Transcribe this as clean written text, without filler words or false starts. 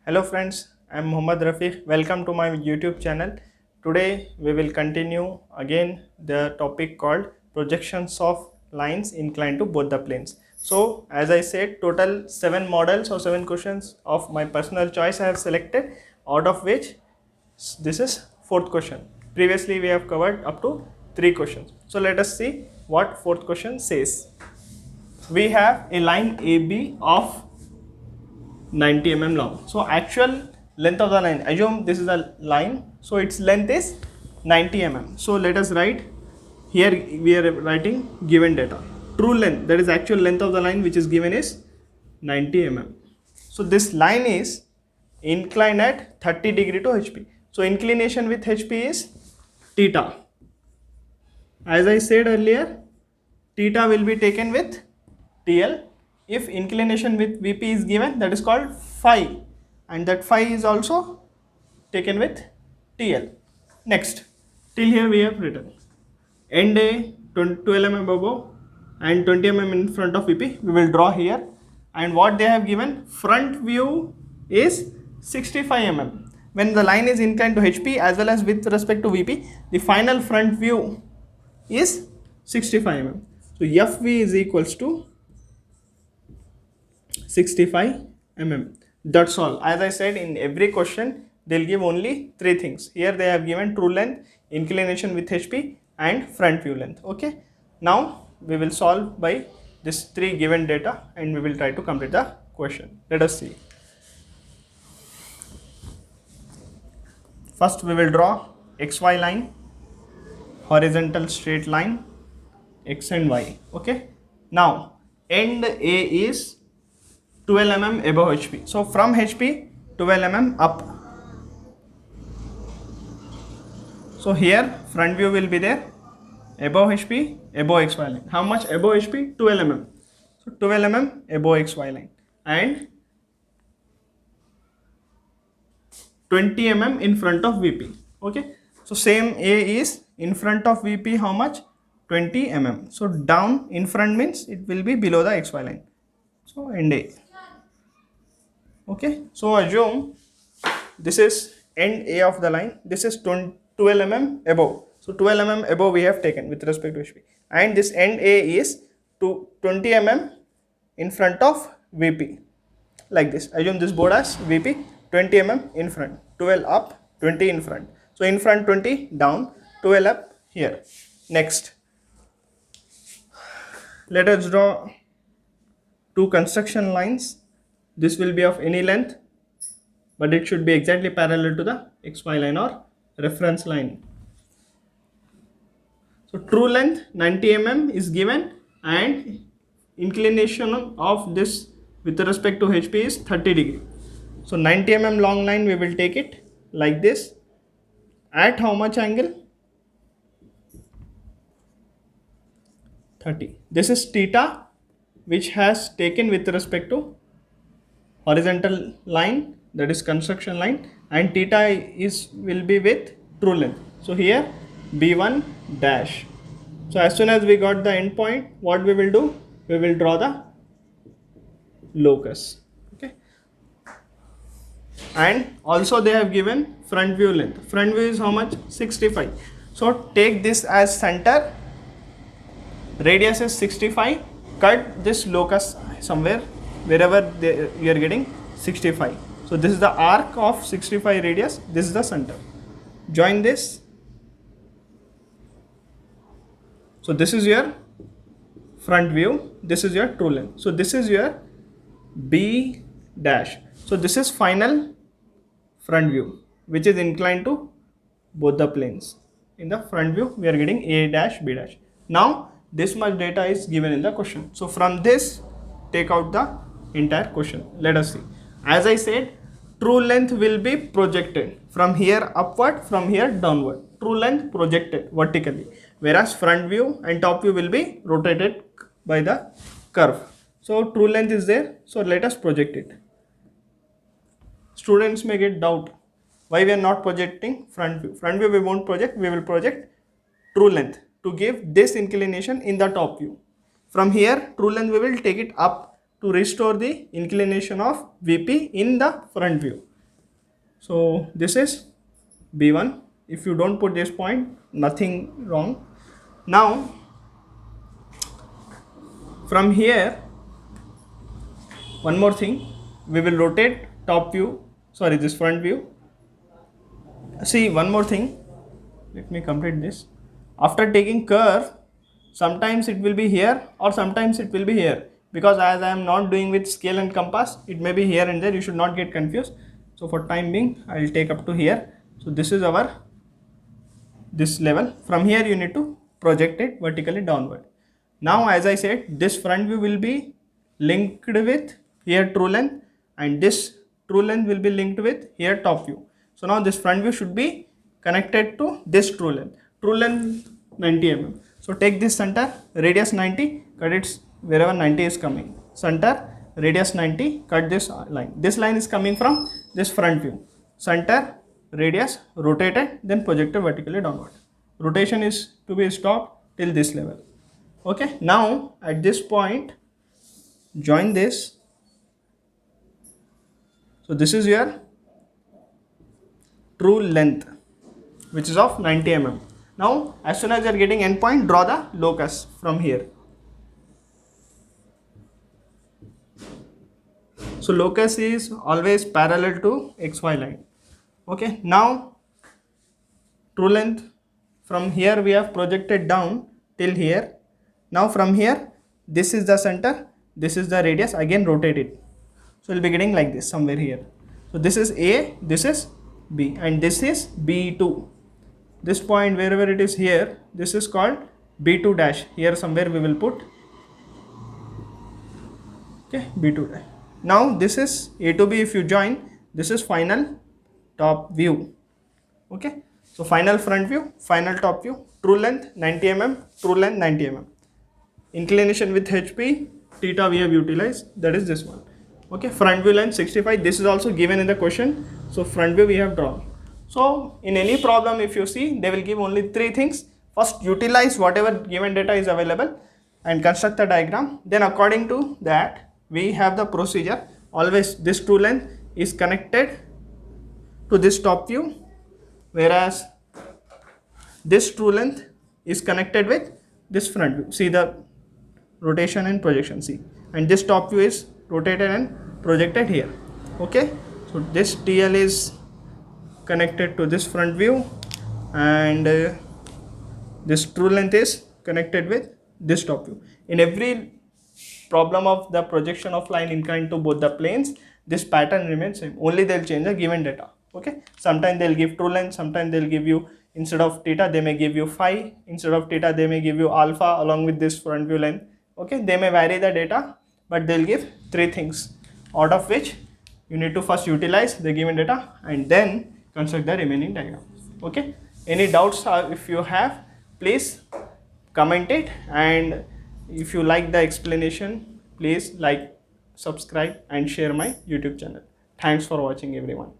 Hello friends, I am Muhammad Rafiq. Welcome to my YouTube channel. Today we will continue again the topic called projections of lines inclined to both the planes. So as I said, total 7 models or 7 questions of my personal choice I have selected, out of which this is 4th question. Previously we have covered up to 3 questions. So let us see what 4th question says. We have a line AB of 90 mm long. So actual length of the line, assume this is a line, so its length is 90 mm. So let us write here, we are writing given data. True length, that is actual length of the line which is given, is 90 mm. So this line is inclined at 30 degree to HP. So inclination with HP is theta. As I said earlier, theta will be taken with TL. If inclination with VP is given, that is called phi, and that phi is also taken with TL. Next, till here we have written end A 12 mm above and 20 mm in front of VP. We will draw here, and what they have given, front view is 65 mm. When the line is inclined to HP as well as with respect to VP, the final front view is 65 mm. So FV is equals to 65 mm. That's all. As I said, in every question they'll give only 3 things. Here they have given true length, inclination with HP, and front view length. Okay, now we will solve by this 3 given data and we will try to complete the question. Let us see. First we will draw XY line, horizontal straight line, X and Y. Okay, now end A is 12 mm above HP. So from HP 12 mm up. So here front view will be there, above HP, above XY line. How much above HP? 12 mm. So 12 mm above XY line and 20 mm in front of VP. Okay, so same A is in front of VP, how much? 20 mm. So down in front means it will be below the XY line. So end A. Okay, so assume this is end A of the line, this is 12 mm above. So 12 mm above we have taken with respect to HP, and this end A is to 20 mm in front of VP, like this. Assume this board as VP, 20 mm in front, 12 up, 20 in front. So in front 20, down 12 up here. Next, let us draw 2 construction lines. This will be of any length, but it should be exactly parallel to the XY line or reference line. So true length 90 mm is given, and inclination of this with respect to HP is 30 degree. So 90 mm long line we will take it like this, at how much angle? 30. This is theta which has taken with respect to horizontal line, that is construction line, and theta is will be with true length. So here B1 dash. So as soon as we got the end point, what we will do? We will draw the locus. Okay, and also they have given front view length. Front view is how much? 65. So take this as center, radius is 65, cut this locus somewhere wherever you are getting 65. So this is the arc of 65 radius, this is the center. Join this. So this is your front view, this is your true length. So this is your B dash. So this is final front view which is inclined to both the planes. In the front view we are getting A dash, B dash. Now this much data is given in the question. So from this take out the entire question. Let us see. As I said, true length will be projected from here upward, from here downward. True length projected vertically, whereas front view and top view will be rotated by the curve. So true length is there, so let us project it. Students may get doubt why we are not projecting front view. Front view we won't project, we will project true length to give this inclination in the top view. From here true length we will take it up to restore the inclination of VP in the front view. So this is B1. If you don't put this point, nothing wrong. Now from here, one more thing, we will rotate top view, sorry, this front view. See, one more thing, let me complete this. After taking curve, sometimes it will be here or sometimes it will be here, because as I am not doing with scale and compass, it may be here and there. You should not get confused. So for time being, I will take up to here. So this is our this level. From here you need to project it vertically downward. Now as I said, this front view will be linked with here true length, and this true length will be linked with here top view. So now this front view should be connected to this true length 90 mm. So take this center, radius 90, cut it wherever 90 is coming, center, radius 90, cut this line. This line is coming from this front view, center, radius, rotated, then projected vertically downward. Rotation is to be stopped till this level. Okay, now at this point, join this. So this is your true length, which is of 90 mm. Now as soon as you are getting endpoint, draw the locus from here. So locus is always parallel to XY line. Okay, now true length from here we have projected down till here. Now from here, this is the center, this is the radius, again rotate it. So we'll be getting like this somewhere here. So this is A, this is B, and this is B2. This point wherever it is here, this is called B2 dash. Here somewhere we will put, okay, B2 dash. Now this is A to B. If you join, this is final top view. Okay, so final front view, final top view, true length 90 mm, true length 90 mm. Inclination with HP, theta we have utilized, that is this one. Okay, front view length 65, this is also given in the question. So front view we have drawn. So in any problem, if you see, they will give only three things. First, utilize whatever given data is available and construct the diagram. Then according to that, we have the procedure. Always this true length is connected to this top view, whereas this true length is connected with this front view. See the rotation and projection, see, and this top view is rotated and projected here. Okay, so this TL is connected to this front view, and this true length is connected with this top view. In every problem of the projection of line inclined to both the planes, this pattern remains same, only they'll change the given data. Okay, sometimes they'll give true length, sometimes they'll give you, instead of theta they may give you phi, instead of theta they may give you alpha along with this front view length. Okay, they may vary the data, but they'll give three things, out of which you need to first utilize the given data and then construct the remaining diagram. Okay, any doubts if you have, please comment it, and if you like the explanation, please like, subscribe and share my YouTube channel. Thanks for watching everyone.